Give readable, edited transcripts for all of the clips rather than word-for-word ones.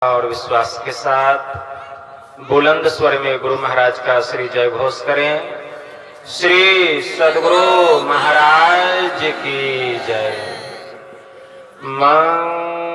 और विश्वास के साथ बुलंद स्वर में गुरु महाराज का श्री जय घोष करें। श्री सद्गुरु महाराज की जय। मंगल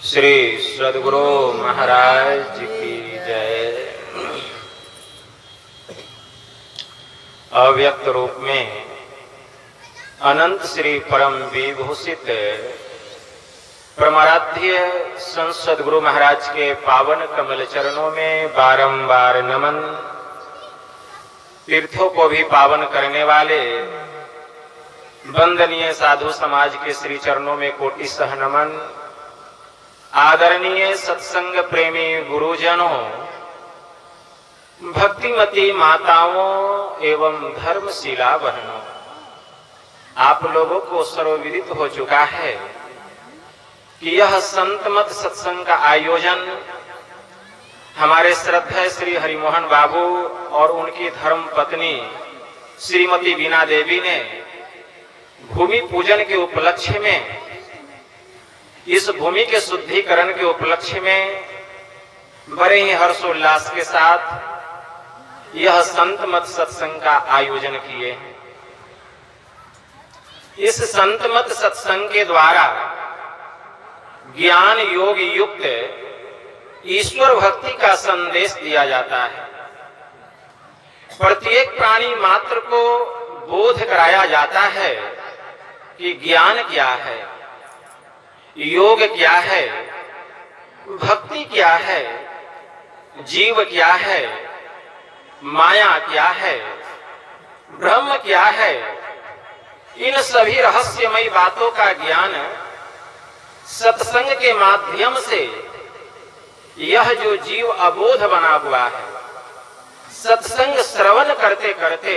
श्री सद्गुरु महाराज की जय। अव्यक्त रूप में अनंत श्री परम विभूषित परमाराध्य संत सद्गुरु महाराज के पावन कमल चरणों में बारंबार नमन। तीर्थों को भी पावन करने वाले वंदनीय साधु समाज के श्री चरणों में कोटि सह नमन। आदरणीय सत्संग प्रेमी गुरुजनों, भक्तिमती माताओं एवं धर्मशिला बहनों, आप लोगों को सर्वविदित हो चुका है कि यह संतमत सत्संग का आयोजन हमारे श्रद्धेय श्री हरिमोहन बाबू और उनकी धर्म पत्नी श्रीमती बीना देवी ने भूमि पूजन के उपलक्ष्य में, इस भूमि के शुद्धिकरण के उपलक्ष्य में बड़े ही हर्षोल्लास के साथ यह संतमत सत्संग का आयोजन किए हैं। इस संतमत सत्संग के द्वारा ज्ञान योग युक्त ईश्वर भक्ति का संदेश दिया जाता है। प्रत्येक प्राणी मात्र को बोध कराया जाता है कि ज्ञान क्या है, योग क्या है, भक्ति क्या है, जीव क्या है, माया क्या है, ब्रह्म क्या है। इन सभी रहस्यमयी बातों का ज्ञान सत्संग के माध्यम से यह जो जीव अबोध बना हुआ है, सत्संग श्रवण करते करते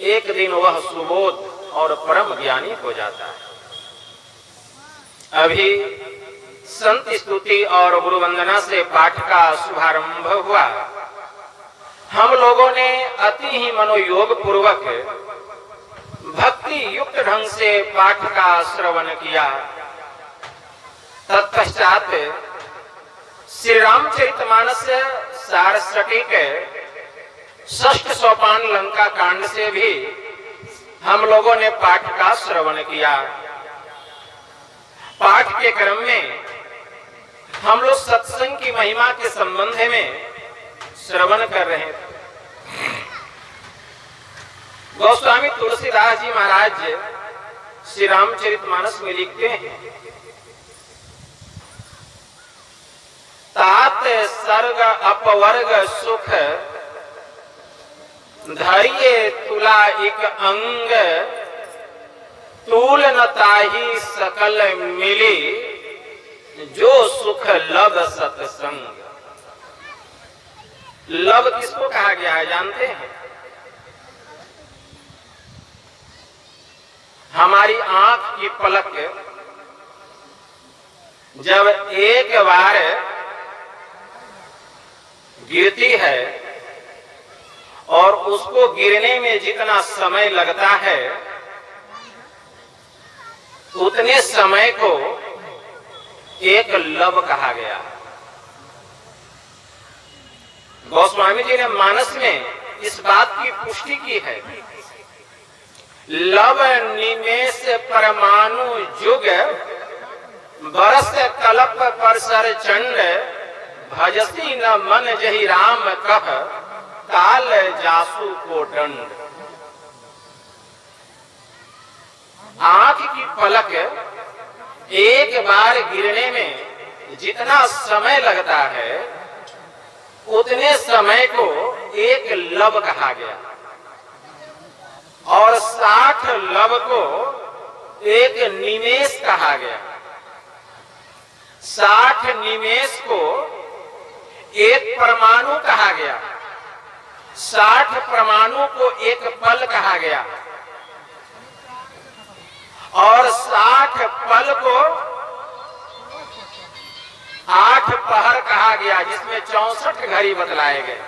एक दिन वह सुबोध और परम ज्ञानी हो जाता है। अभी संत स्तुति और गुरु वंदना से पाठ का शुभारंभ हुआ। हम लोगों ने अति ही मनोयोग पूर्वक भक्ति युक्त ढंग से पाठ का श्रवण किया। तत्पश्चात श्री रामचरितमानस सार सटीक षष्ठ सोपान लंका कांड से भी हम लोगों ने पाठ का श्रवण किया। पाठ के क्रम में हम लोग सत्संग की महिमा के संबंध में श्रवण कर रहे हैं। गोस्वामी तुलसीदास जी महाराज श्री रामचरितमानस में लिखते हैं, तार सर्ग अपवर्ग सुख, धरिये तुला एक अंग, तूल न ताही सकल मिली, जो सुख लब सत्संग। लब किसको कहा गया है जानते हैं? हमारी आंख की पलक जब एक बार गिरती है और उसको गिरने में जितना समय लगता है उतने समय को एक लब कहा गया। गोस्वामी जी ने मानस में इस बात की पुष्टि की है। लब निमेष परमाणु जुग, बरस कल्प पर सर चंड, भजसी न मन जहि राम कह, काल जासु को दंड। आंख की पलक एक बार गिरने में जितना समय लगता है उतने समय को एक लब कहा गया और 60 लब को एक निमेष कहा गया। 60 निमेष को एक परमाणु कहा गया, 60 परमाणु को एक पल कहा गया और 60 पल को 8 पहर कहा गया, जिसमें 64 घड़ी बतलाए गए,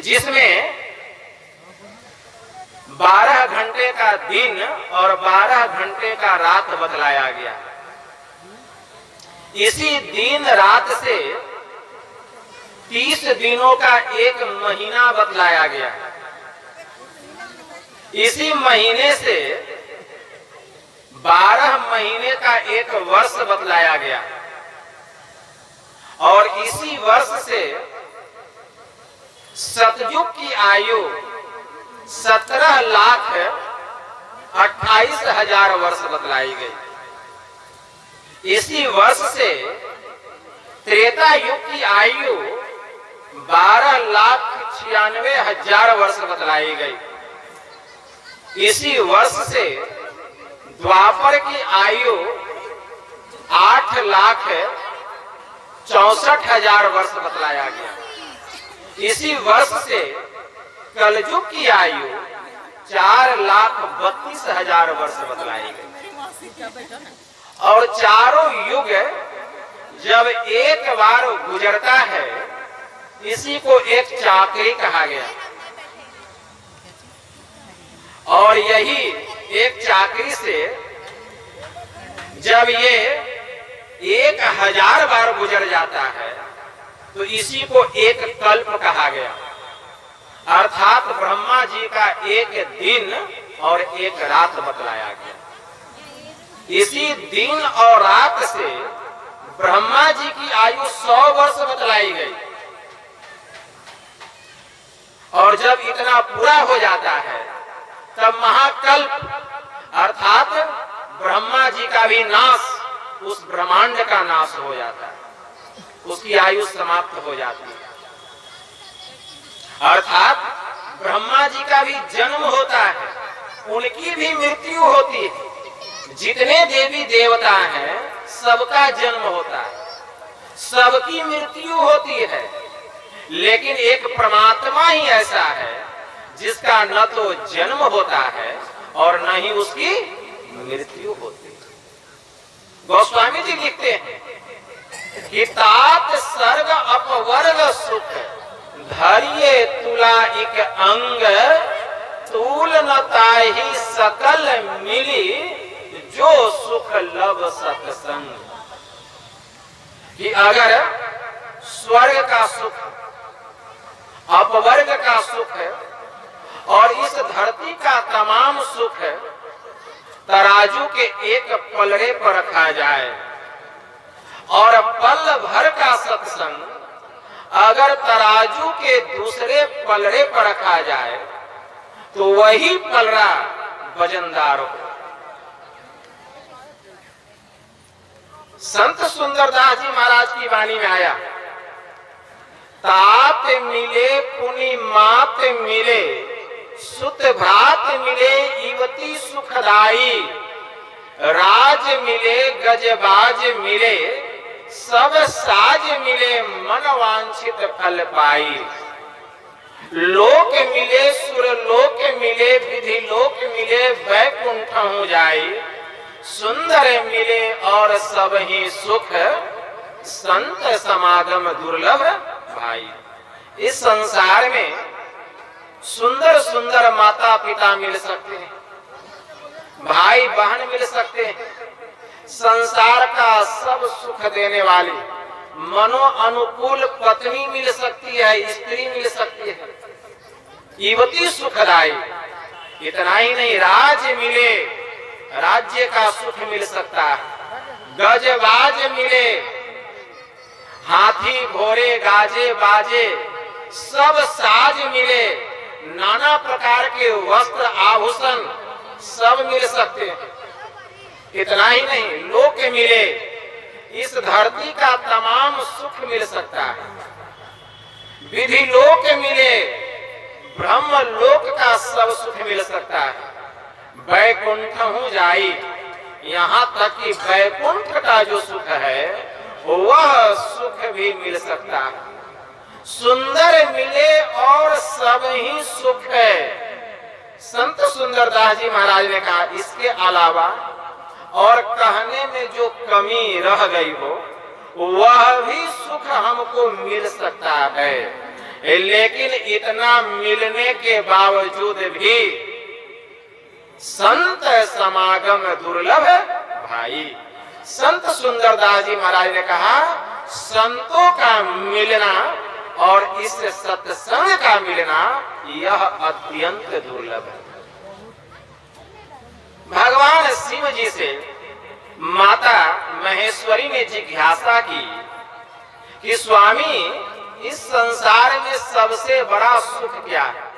जिसमें 12 घंटे का दिन और 12 घंटे का रात बतलाया गया। इसी दिन रात से 30 दिनों का एक महीना बतलाया गया। इसी महीने से 12 महीने का एक वर्ष बतलाया गया और इसी वर्ष से सतयुग की आयु 17,28,000 वर्ष बतलाई गई। इसी वर्ष से त्रेता युग की आयु 12,96,000 वर्ष बतलाई गई। इसी वर्ष से द्वापर की आयु 8,64,000 वर्ष बतलाया गया। इसी वर्ष से कलयुग की आयु 4,32,000 वर्ष बतलाई गई। और चारों युग जब एक बार गुजरता है इसी को एक चाकरी कहा गया और यही एक चाकरी से जब ये 1000 बार गुजर जाता है तो इसी को एक कल्प कहा गया। अर्थात ब्रह्मा जी का एक दिन और एक रात बतलाया गया। इसी दिन और रात से ब्रह्मा जी की आयु 100 वर्ष बतलाई गई और जब इतना पूरा हो जाता है तब महाकल्प अर्थात ब्रह्मा जी का भी नाश, उस ब्रह्मांड का नाश हो जाता है, उसकी आयु समाप्त हो जाती है। अर्थात ब्रह्मा जी का भी जन्म होता है, उनकी भी मृत्यु होती है। जितने देवी देवता हैं सबका जन्म होता है, सबकी मृत्यु होती है, लेकिन एक परमात्मा ही ऐसा है जिसका न तो जन्म होता है और न ही उसकी मृत्यु होती है। गोस्वामी जी लिखते हैं कि तात सर्ग अपवर्ग सुख, धरिये तुला एक अंग, तूल न ताही सकल मिली, जो सुख लब सत्संग। कि अगर स्वर्ग का सुख, अपवर्ग का सुख और इस धरती का तमाम सुख तराजू के एक पलड़े पर रखा जाए और पल भर का सत्संग अगर तराजू के दूसरे पलड़े पर रखा जाए तो वही पलड़ा वजनदार हो। संत सुंदरदास जी महाराज की वाणी में आया, तात मिले पुनि मात मिले, सुत भ्रात मिले युवती सुखदाई, राज मिले गजबाज मिले, सब साज मिले मन वांछित फल पाई। लोक मिले सुर लोक मिले, विधि लोक मिले, वैकुंठ हो जाए, सुंदर मिले और सब ही सुख, संत समागम दुर्लभ भाई। इस संसार में सुंदर सुंदर माता पिता मिल सकते हैं, भाई बहन मिल सकते हैं, संसार का सब सुख देने वाली मनो अनुकूल पत्नी मिल सकती है, स्त्री मिल सकती है, युवती सुखदाई। इतना ही नहीं, राज मिले, राज्य का सुख मिल सकता है, गजबाज मिले, हाथी घोड़े गाजे बाजे, सब साज मिले, नाना प्रकार के वस्त्र आभूषण सब मिल सकते हैं। इतना ही नहीं, लोक मिले, इस धरती का तमाम सुख मिल सकता है, विधि लोक मिले, ब्रह्म लोक का सब सुख मिल सकता है, वैकुंठ हो जाई, यहाँ तक कि वैकुंठ का जो सुख है वह सुख भी मिल सकता है। सुंदर मिले और सब ही सुख है। संत सुंदरदास जी महाराज ने कहा, इसके अलावा और कहने में जो कमी रह गई हो वह भी सुख हमको मिल सकता है, लेकिन इतना मिलने के बावजूद भी संत समागम दुर्लभ भाई। संत सुंदरदास जी महाराज ने कहा, संतों का मिलना और इस सत्संग का मिलना यह अत्यंत दुर्लभ है। भगवान शिव जी से माता महेश्वरी ने जिज्ञासा की कि स्वामी, इस संसार में सबसे बड़ा सुख क्या है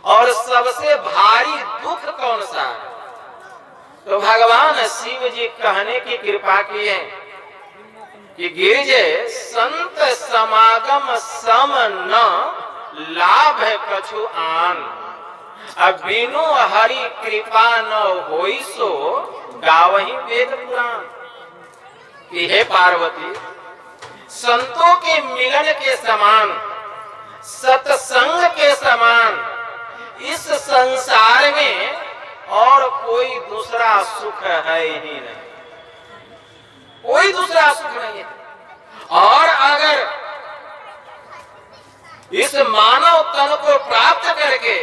और सबसे भारी दुख कौन सा है? तो भगवान शिव जी कहने की कृपा की है कि गिरिजे, संत समागम सम न लाभ कछु आन, अब बिनु हरि कृपा न होई सो गावही वेद पुराण। कि हे पार्वती, संतों के मिलन के समान, सत्संग के समान इस संसार में और कोई दूसरा सुख है ही नहीं, कोई दूसरा सुख नहीं है। और अगर इस मानव तन को प्राप्त करके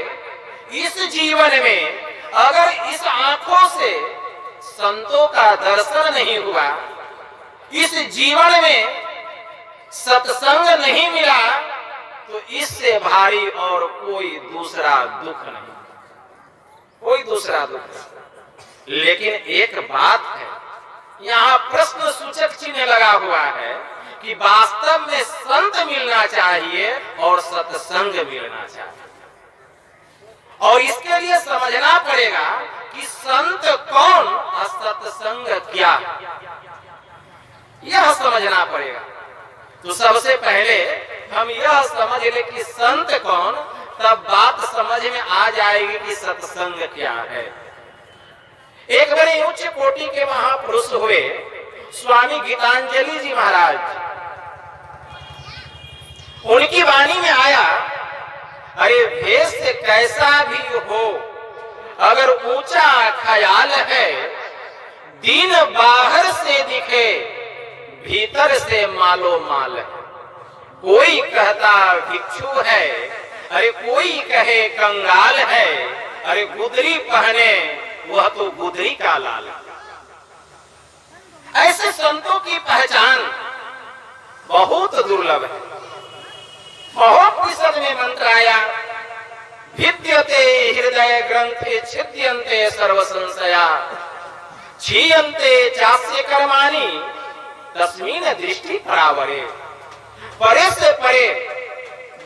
इस जीवन में अगर इस आंखों से संतों का दर्शन नहीं हुआ, इस जीवन में सत्संग नहीं मिला, तो इससे भारी और कोई दूसरा दुख नहीं, कोई दूसरा दुख नहीं। लेकिन एक बात है, यहाँ प्रश्न सूचक चिन्ह लगा हुआ है कि वास्तव में संत मिलना चाहिए और सत्संग मिलना चाहिए, और इसके लिए समझना पड़ेगा कि संत कौन और सत्संग क्या, यह समझना पड़ेगा। तो सबसे पहले हम यह समझ ले कि संत कौन, तब बात समझ में आ जाएगी कि सत्संग क्या है। एक बड़े उच्च कोटि के महापुरुष हुए स्वामी गीतांजलि जी महाराज, उनकी वाणी में आया, अरे भेष कैसा भी हो, अगर ऊंचा ख्याल है, दीन बाहर से दिखे, भीतर से मालो माल है। कोई कहता भिक्षु है, अरे कोई कहे कंगाल है, अरे गुदरी पहने वह तो गुदरी का लाल है। ऐसे संतों की पहचान बहुत दुर्लभ है। महोपनिषद में मंत्र आया, भिद्यते हृदय ग्रंथे छिद्यन्ते सर्व संशया, क्षीयन्ते चास्य कर्माणि तस्मीन दृष्टि परावरे। परे से परे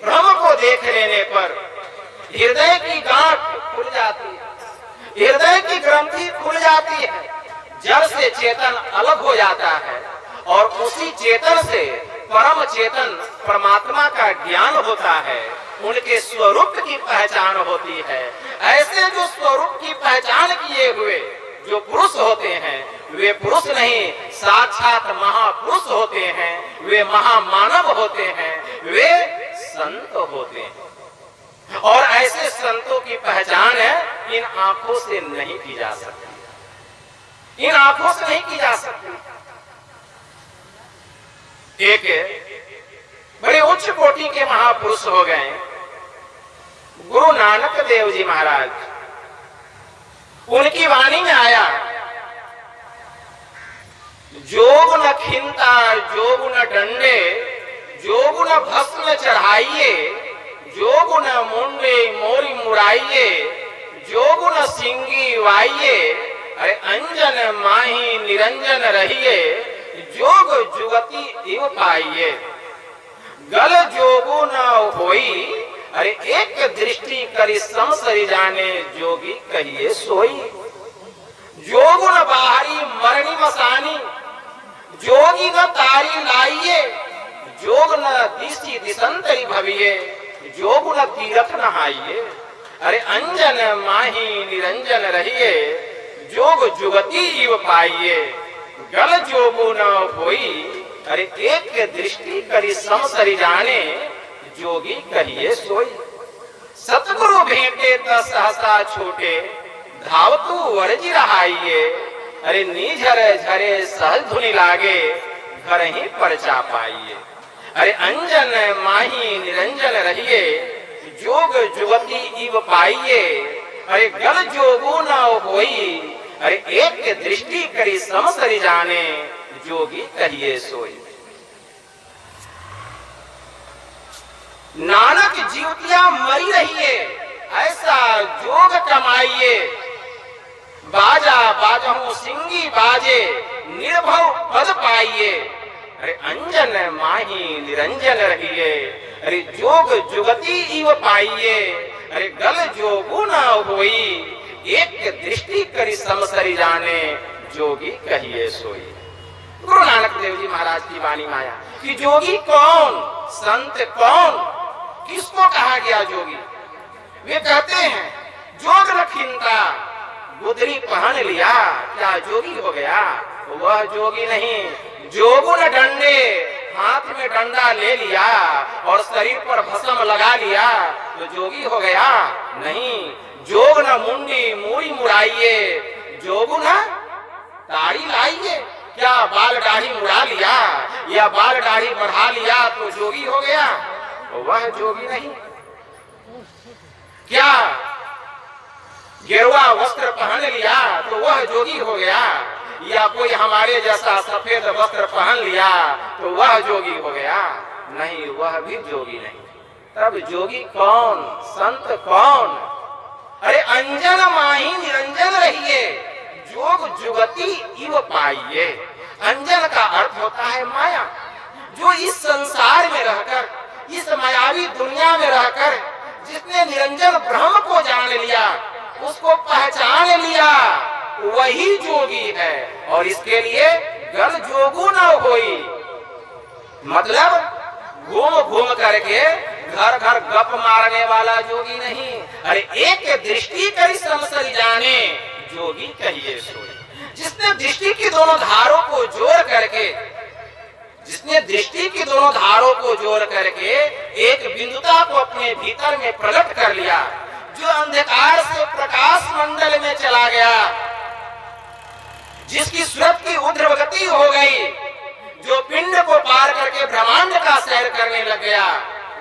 ब्रह्म को देख लेने पर हृदय की गांठ खुल जाती है, हृदय की ग्रंथि खुल जाती है, जड़ से चेतन अलग हो जाता है और उसी चेतन से परम चेतन परमात्मा का ज्ञान होता है, उनके स्वरूप की पहचान होती है। ऐसे जो स्वरूप की पहचान किए हुए जो पुरुष होते हैं, वे पुरुष नहीं, साक्षात महापुरुष होते हैं, वे महामानव होते हैं, वे संत होते हैं। और ऐसे संतों की पहचान है इन आंखों से नहीं की जा सकती, इन आंखों से नहीं की जा सकती। एक बड़े उच्च कोटि के महापुरुष हो गए गुरु नानक देव जी महाराज। उनकी वाणी में आया, जोग न खिंता जोग न डंडे, जोग न भस्म चढ़ाइए, जोग न मुंडे मोरी मुराइए, जोग न सिंगी वाइये, अरे अंजन माही निरंजन रहिए, जोग जुगति इव पाइये। गल जोगो न होई, अरे एक दृष्टि करी समसरि जाने, जोगी कहिए सोई। जोग न बाहरी मरणी मसानी, जोगी न तारी लाइये, जोग न दिशी दिसंतरी भविये, जोग न तीरथ नहाइये, अरे अंजन माही निरंजन रहिए, जोग जुगति इव पाइये। गल जोगो न होई, अरे एक दृष्टि करी समसरि जाने, जोगी कहिए सोई। सतगुरु भेंटे त सहसा छोटे, धावतु वरजी रहाइये, अरे नीझर झरे सहज धुनि लागे, घर ही परचा पाइये। अरे अंजन माही निरंजन रहिए, जोग जुगति इव पाइये, अरे गल जोगो न होई, अरे एक दृष्टि करी समसरि जाने, जोगी कहिए सोई। नानक जीवतिया मरी रहिए, ऐसा जोग कमाइए, बाजा बाजहूं सिंगी बाजे, निर्भव पद पाइये, अरे अंजन माही निरंजन रहिए, अरे जोग जुगति इव पाइये, अरे गल जोगो न होई, एक दृष्टि करी समसरि जाने, जोगी कहिए सोई। गुरु नानक देव जी महाराज की वाणी माया कि जोगी कौन, संत कौन, किसको कहा गया जोगी? वे कहते हैं जोग न खिंता, गुदरी पहन लिया क्या जोगी हो गया? वह जोगी नहीं। जोगुन डंडे, हाथ में डंडा ले लिया और शरीर पर भस्म लगा लिया तो जोगी हो गया? नहीं। जोग न मुंडी मूड़ी मुड़ाइए, जोगुन दाढ़ी लाइए, क्या बाल दाढ़ी मुड़ा लिया या बाल दाढ़ी बढ़ा लिया तो जोगी हो गया? वह जोगी नहीं। क्या गेरुआ वस्त्र पहन लिया तो वह जोगी हो गया, या कोई हमारे जैसा सफेद वस्त्र पहन लिया तो वह जोगी हो गया? नहीं, वह भी जोगी नहीं। तब जोगी कौन, संत कौन? अरे अंजन माही निरंजन रहिए, जोग जुगति इव पाइये। अंजन का अर्थ होता है माया। जो इस संसार में रहकर, इस मायावी दुनिया में रहकर जिसने निरंजन ब्रह्म को जान लिया, उसको पहचान लिया, वही जोगी है। और इसके लिए गल जोगु न होई, मतलब घूम घूम करके घर घर गप मारने वाला जोगी नहीं। अरे एक दृष्टि करी समसरि जाने, जोगी कहिए सोई। जिसने दृष्टि की दोनों धारों को जोड़ करके, जिसने दृष्टि की दोनों धारों को जोड़ करके एक बिंदुता को अपने भीतर में प्रकट कर लिया, जो अंधकार से प्रकाश मंडल में चला गया, जिसकी सूरत की ऊर्ध्वगति हो गई, जो पिंड को पार करके ब्रह्मांड का सैर करने लग गया,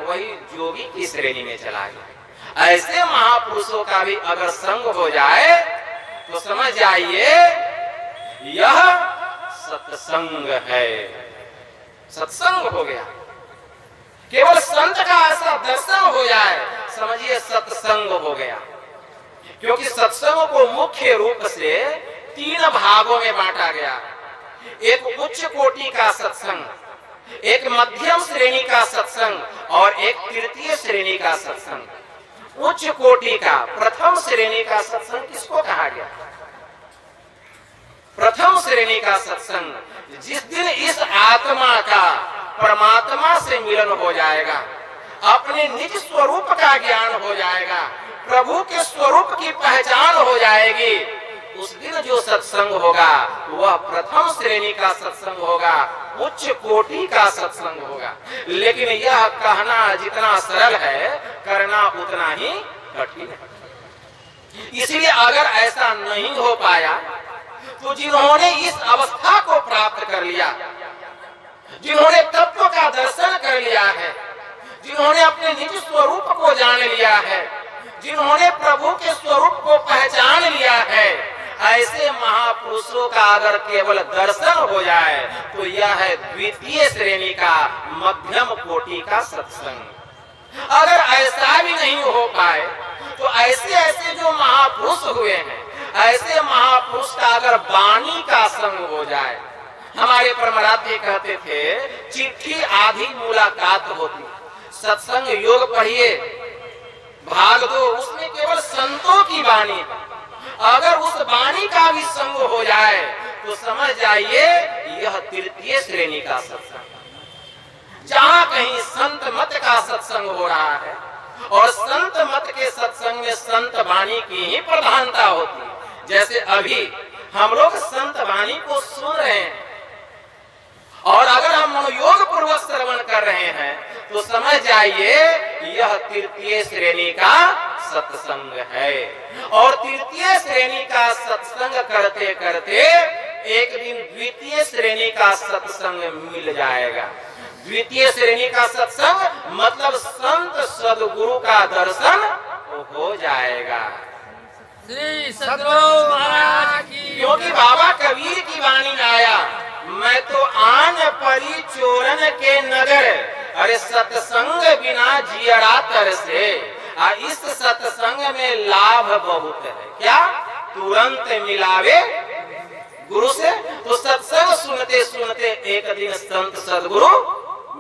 वही जोगी की श्रेणी में चला गया। ऐसे महापुरुषों का भी अगर संग हो जाए तो समझ जाइए यह सत्संग है। सत्संग हो गया। केवल संत का ऐसा दर्शन हो जाए, समझिए सत्संग हो गया। क्योंकि सत्संग को मुख्य रूप से 3 भागों में बांटा गया। एक उच्च कोटि का सत्संग, एक मध्यम श्रेणी का सत्संग और एक तृतीय श्रेणी का सत्संग। उच्च कोटि का, प्रथम श्रेणी का सत्संग किसको कहा गया? प्रथम श्रेणी का सत्संग। जिस दिन इस आत्मा का परमात्मा से मिलन हो जाएगा, अपने निज स्वरूप का ज्ञान हो जाएगा, प्रभु के स्वरूप की पहचान हो जाएगी, उस दिन जो सत्संग होगा वह प्रथम श्रेणी का सत्संग होगा, उच्च कोटि का सत्संग होगा। लेकिन यह कहना जितना सरल है, करना उतना ही कठिन है। इसलिए अगर ऐसा नहीं हो पाया तो जिन्होंने इस अवस्था को प्राप्त कर लिया, जिन्होंने तत्व का दर्शन कर लिया है, जिन्होंने अपने निज स्वरूप को जान लिया है, जिन्होंने प्रभु के स्वरूप को पहचान लिया है, ऐसे महापुरुषों का अगर केवल दर्शन हो जाए तो यह है द्वितीय श्रेणी का मध्यम कोटि का सत्संग। अगर ऐसा भी नहीं हो पाए तो ऐसे ऐसे जो महापुरुष हुए हैं, ऐसे महापुरुष का अगर वाणी का संग हो जाए, हमारे परमराध्य कहते थे चिट्ठी आधी मुलाकात होती, सत्संग योग पढ़िए भाग 2, उसमें केवल संतों की वाणी है। अगर उस वाणी का भी संग हो जाए तो समझ जाइए यह तृतीय श्रेणी का सत्संग। जहां कहीं संत मत का सत्संग हो रहा है और संत मत के सत्संग में संत वाणी की ही प्रधानता होती है, जैसे अभी हम लोग संत वाणी को सुन रहे हैं और अगर हम मनोयोग पूर्वक श्रवण कर रहे हैं तो समझ जाइए यह तृतीय श्रेणी का सत्संग है। और तृतीय श्रेणी का सत्संग करते करते एक दिन द्वितीय श्रेणी का सत्संग मिल जाएगा। द्वितीय श्रेणी का सत्संग मतलब संत सदगुरु का दर्शन हो जाएगा। श्री सदगुरु महाराज की। क्योंकि बाबा कबीर की वाणी में आया, मैं तो आन परी चोरन के नगर, अरे सत्संग बिना जियरा तरसे। इस सत्संग में लाभ बहुत है, क्या तुरंत मिलावे गुरु से। तो सत्संग सुनते सुनते एक दिन संत सदगुरु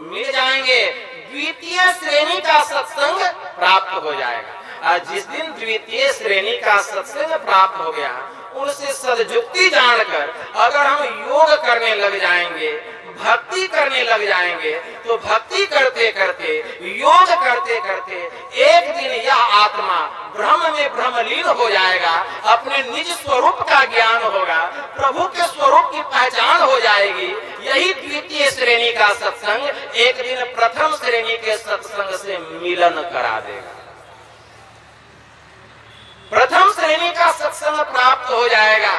मिल जाएंगे, द्वितीय श्रेणी का सत्संग प्राप्त हो जाएगा। जिस दिन द्वितीय श्रेणी का सत्संग प्राप्त हो गया, उनसे सदयुक्ति जानकर अगर हम योग करने लग जाएंगे, भक्ति करने लग जाएंगे, तो भक्ति करते करते योग करते करते एक दिन यह आत्मा ब्रह्म में ब्रह्मलीन हो जाएगा, अपने निज स्वरूप का ज्ञान होगा, प्रभु के स्वरूप की पहचान हो जाएगी। यही द्वितीय श्रेणी का सत्संग एक दिन प्रथम श्रेणी के सत्संग से मिलन करा देगा। प्रथम श्रेणी का सत्संग प्राप्त हो जाएगा,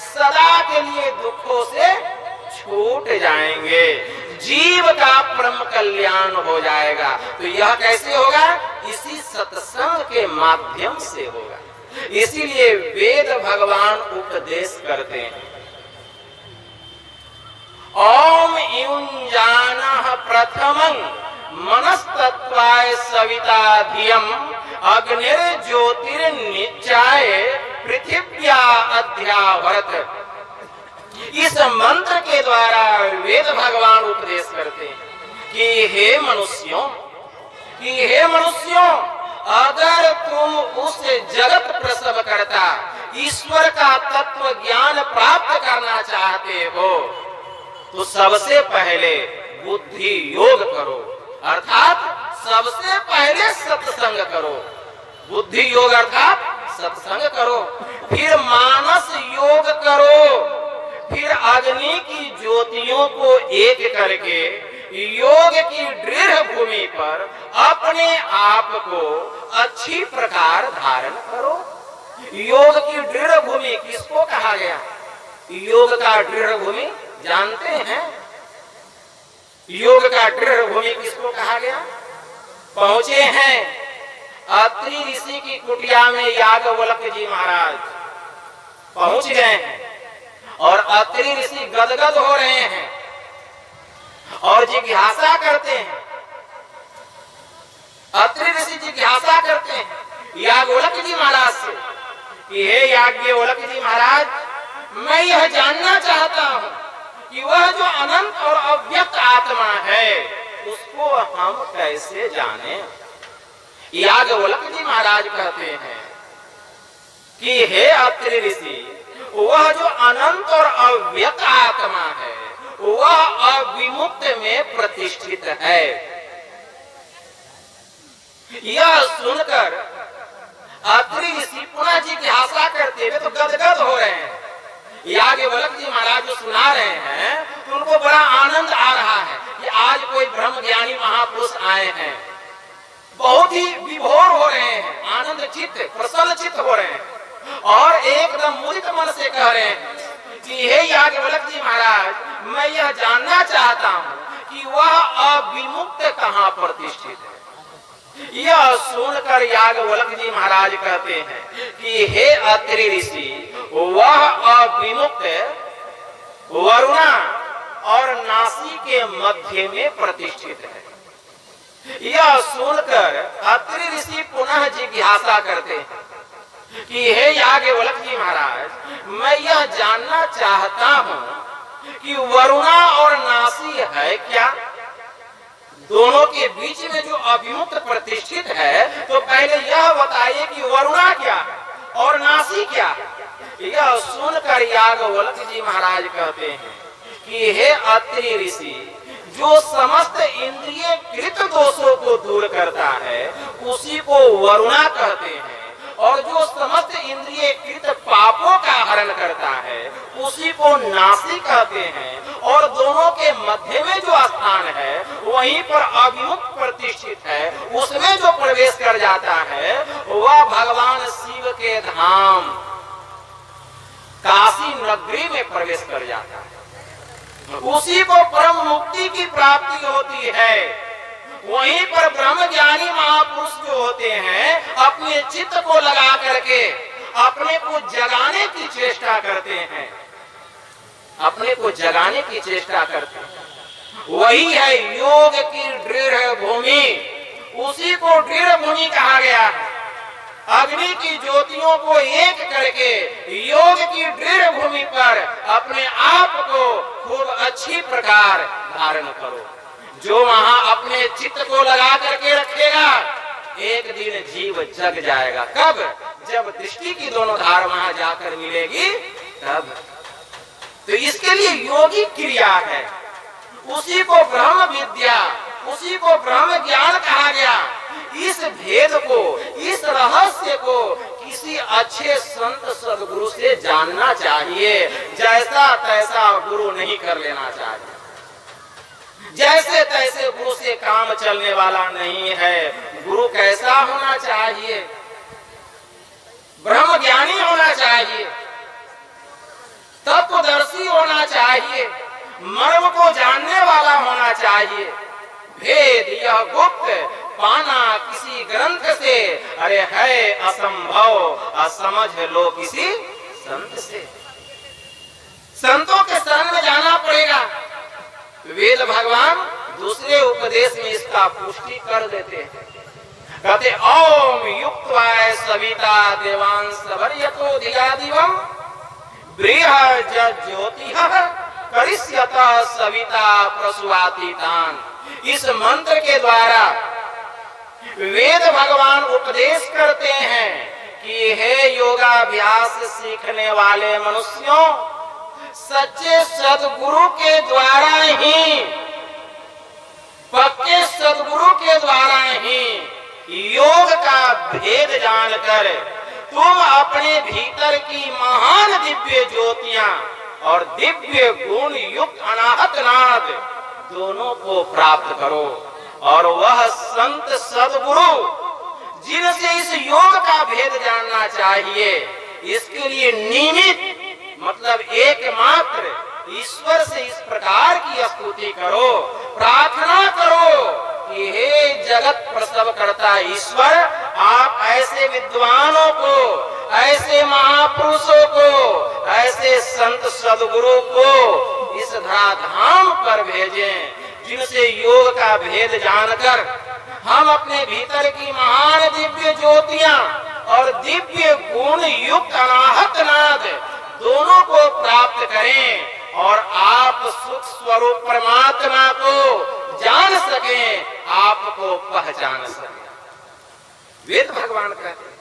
सदा के लिए दुखों से छूट जाएंगे, जीव का परम कल्याण हो जाएगा। तो यह कैसे होगा? इसी सत्संग के माध्यम से होगा। इसीलिए वेद भगवान उपदेश करते हैं, ओम युञ्जानः प्रथमं मनस्तत्वाय सविता धियम अग्निर्ज्योतिर्निचाय पृथिव्या अध्यावर्त। इस मंत्र के द्वारा वेद भगवान उपदेश करते हैं कि हे मनुष्यों, अगर तुम उस जगत प्रसव करता ईश्वर का तत्व ज्ञान प्राप्त करना चाहते हो तो सबसे पहले बुद्धि योग करो, अर्थात सबसे पहले सत्संग करो। बुद्धि योग अर्थात सत्संग करो, फिर मानस योग करो, फिर अग्नि की ज्योतियों को एक करके योग की दृढ़ भूमि पर अपने आप को अच्छी प्रकार धारण करो। योग की दृढ़ भूमि किसको कहा गया? योग का दृढ़ भूमि जानते हैं? योग का दृढ़ भूमि किसको कहा गया? पहुंचे हैं अत्रि ऋषि की कुटिया में याज्ञवल्क्य जी महाराज पहुंच गए हैं और अत्रि ऋषि गदगद हो रहे हैं और जिज्ञासा करते हैं। अत्रि ऋषि जिज्ञासा करते हैं याज्ञवल्क्य जी महाराज से कि हे याज्ञवल्क्य जी महाराज, मैं यह जानना चाहता हूं कि वह जो अनंत और अव्यक्त आत्मा है उसको हम कैसे जाने। याज्ञवल्क्य जी महाराज कहते हैं कि हे अत्रि ऋषि, वह जो अनंत और अव्यक्त आत्मा है वह अविमुक्त में प्रतिष्ठित है। यह सुनकर अत्रि ऋषि पुनः जिज्ञासा करते हुए तो गदगद हो रहे हैं। याज्ञवल्क्य जी महाराज जो सुना रहे हैं तो उनको बड़ा आनंद आ रहा है कि आज कोई ब्रह्म ज्ञानी महापुरुष आए हैं। बहुत ही विभोर हो रहे हैं, आनंद चित्त प्रसन्न चित्त हो रहे हैं और एकदम मुदित मन से कह रहे हैं कि हे याज्ञवल्क्य जी महाराज, मैं यह जानना चाहता हूँ कि वह अविमुक्त कहाँ प्रतिष्ठित है। यह सुनकर याज्ञवल्क्य जी महाराज कहते हैं कि हे अत्रि ऋषि, वह अविमुक्त वरुणा और नासी के मध्य में प्रतिष्ठित है। यह सुनकर अत्रि ऋषि पुनः जिज्ञासा करते हैं कि हे याज्ञवल्क्य जी महाराज, मैं यह जानना चाहता हूँ कि वरुणा और नासी है क्या। दोनों के बीच में जो अभिमुक्त प्रतिष्ठित है, तो पहले यह बताइए कि वरुणा क्या है और नासी क्या है। यह सुनकर याज्ञवल्क्य जी महाराज कहते हैं कि हे अत्रि ऋषि, जो समस्त इंद्रिय कृत दोषों को दूर करता है उसी को वरुणा कहते हैं, और जो समस्त इंद्रिय कृत पापों का हरण करता है उसी को नासी कहते हैं। और दोनों के मध्य में जो स्थान है वहीं पर अविमुक्त प्रतिष्ठित है, उसमें जो प्रवेश कर जाता है वह भगवान शिव के धाम काशी नगरी में प्रवेश कर जाता है। उसी को परम मुक्ति की प्राप्ति होती है। वहीं पर ब्रह्म ज्ञानी महापुरुष जो होते हैं अपने चित्त को लगा करके अपने को जगाने की चेष्टा करते हैं, अपने को जगाने की चेष्टा करते हैं। वही है योग की दृढ़ भूमि, उसी को दृढ़ भूमि कहा गया है। अग्नि की ज्योतियों को एक करके योग की दृढ़ भूमि पर अपने आप को खूब अच्छी प्रकार धारण करो। जो वहां अपने चित्त को लगा करके रखेगा एक दिन जीव जग जाएगा। कब? जब दृष्टि की दोनों धार वहां जाकर मिलेगी तब। तो इसके लिए योगी क्रिया है, उसी को ब्रह्म विद्या, उसी को ब्रह्म ज्ञान कहा गया। इस भेद को, इस रहस्य को किसी अच्छे संत सदगुरु से जानना चाहिए। जैसा तैसा गुरु नहीं कर लेना चाहिए, जैसे तैसे गुरु से काम चलने वाला नहीं है। गुरु कैसा होना चाहिए? ब्रह्म ज्ञानी होना चाहिए, तत्वदर्शी होना चाहिए, मर्म को जानने वाला होना चाहिए। भेद यह गुप्त पाना किसी ग्रंथ से अरे है असंभव, असमझ लो किसी संत से। संतों के शरण में जाना पड़ेगा। वेद भगवान दूसरे उपदेश में इसका पुष्टि कर देते हैं। कहते ओम युक्त्वा सविता देवांश वर्यतो धिया दिवम बृहज ज्योतिः करिष्यत सविता प्रसूवातीतान। इस मंत्र के द्वारा वेद भगवान उपदेश करते हैं कि हे योगाभ्यास सीखने वाले मनुष्यों, सच्चे सदगुरु के द्वारा ही, पक्के सदगुरु के द्वारा ही योग का भेद जानकर तुम अपने भीतर की महान दिव्य ज्योतियां और दिव्य गुण युक्त अनाहत नाद दोनों को प्राप्त करो। और वह संत सदगुरु जिनसे इस योग का भेद जानना चाहिए, इसके लिए नियमित मतलब एकमात्र ईश्वर से इस प्रकार की स्तुति करो, प्रार्थना करो कि हे जगत प्रसव करता ईश्वर, आप ऐसे विद्वानों को, ऐसे महापुरुषों को, ऐसे संत सदगुरु को इस धराधाम पर भेजें जिनसे योग का भेद जानकर हम अपने भीतर की महान दिव्य ज्योतियां और दिव्य गुण युक्त अनाहत नाद दोनों को प्राप्त करें और आप सुख स्वरूप परमात्मा को जान सकें, आपको पहचान सकें। वेद भगवान कहते हैं।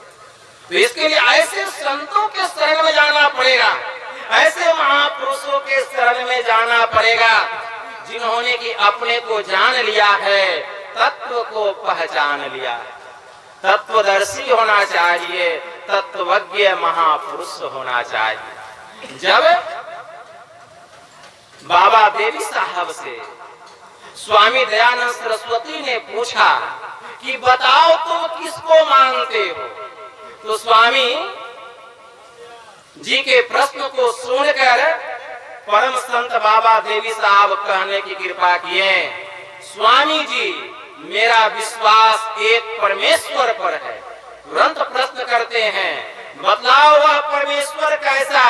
तो इसके लिए ऐसे संतों के शरण में जाना पड़ेगा ऐसे महापुरुषों के शरण में जाना पड़ेगा जिन्होंने कि अपने को जान लिया है, तत्व को पहचान लिया है। तत्वदर्शी होना चाहिए, तत्वज्ञ महापुरुष होना चाहिए। जब बाबा देवी साहब से स्वामी दयानंद सरस्वती ने पूछा कि बताओ तुम किसको मानते हो, तो स्वामी जी के प्रश्न को सुनकर परम संत बाबा देवी साहब कहने की कृपा किए, स्वामी जी मेरा विश्वास एक परमेश्वर पर है। तुरंत प्रश्न करते हैं, बतलाओ वह परमेश्वर कैसा,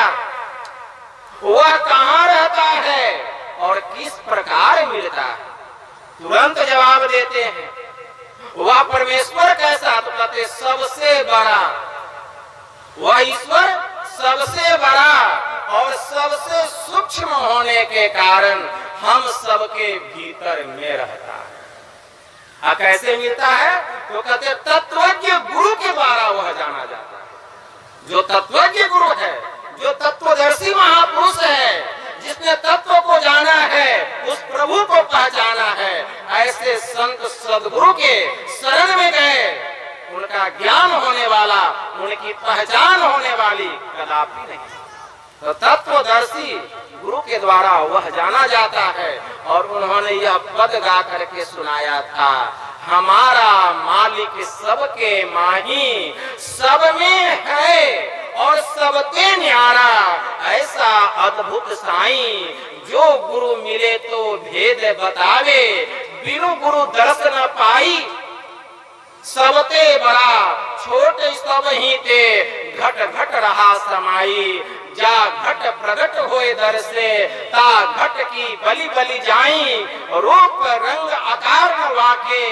वह कहाँ रहता है और किस प्रकार मिलता है। तुरंत जवाब देते हैं, वह परमेश्वर कैसा, तो कहते सबसे बड़ा, वह ईश्वर सबसे बड़ा और सबसे सूक्ष्म होने के कारण हम सबके भीतर में रहता है। कैसे मिलता है, तो कहते तत्वज्ञ गुरु के द्वारा वह जाना जाता है। जो तत्वज्ञ गुरु है, जो तत्वदर्शी महापुरुष है, जिसने तत्व को जाना है, उस प्रभु को पहचाना है, ऐसे संत सदगुरु के शरण में गए, उनका ज्ञान होने वाला, उनकी पहचान होने वाली कदापि नहीं। तो तत्वदर्शी गुरु के द्वारा वह जाना जाता है। और उन्होंने यह पद गा करके सुनाया था, हमारा मालिक सबके माही, सब में है और सबके न्यारा, ऐसा अद्भुत साईं जो गुरु मिले तो भेद बतावे, बिनु गुरु दर्श न पाई, सबते बड़ा छोट सब ही ते, घट घट रहा समाई, जा घट प्रगट होए दर से, ता घट की बलि बलि जाई, रूप रंग आकार न वाके,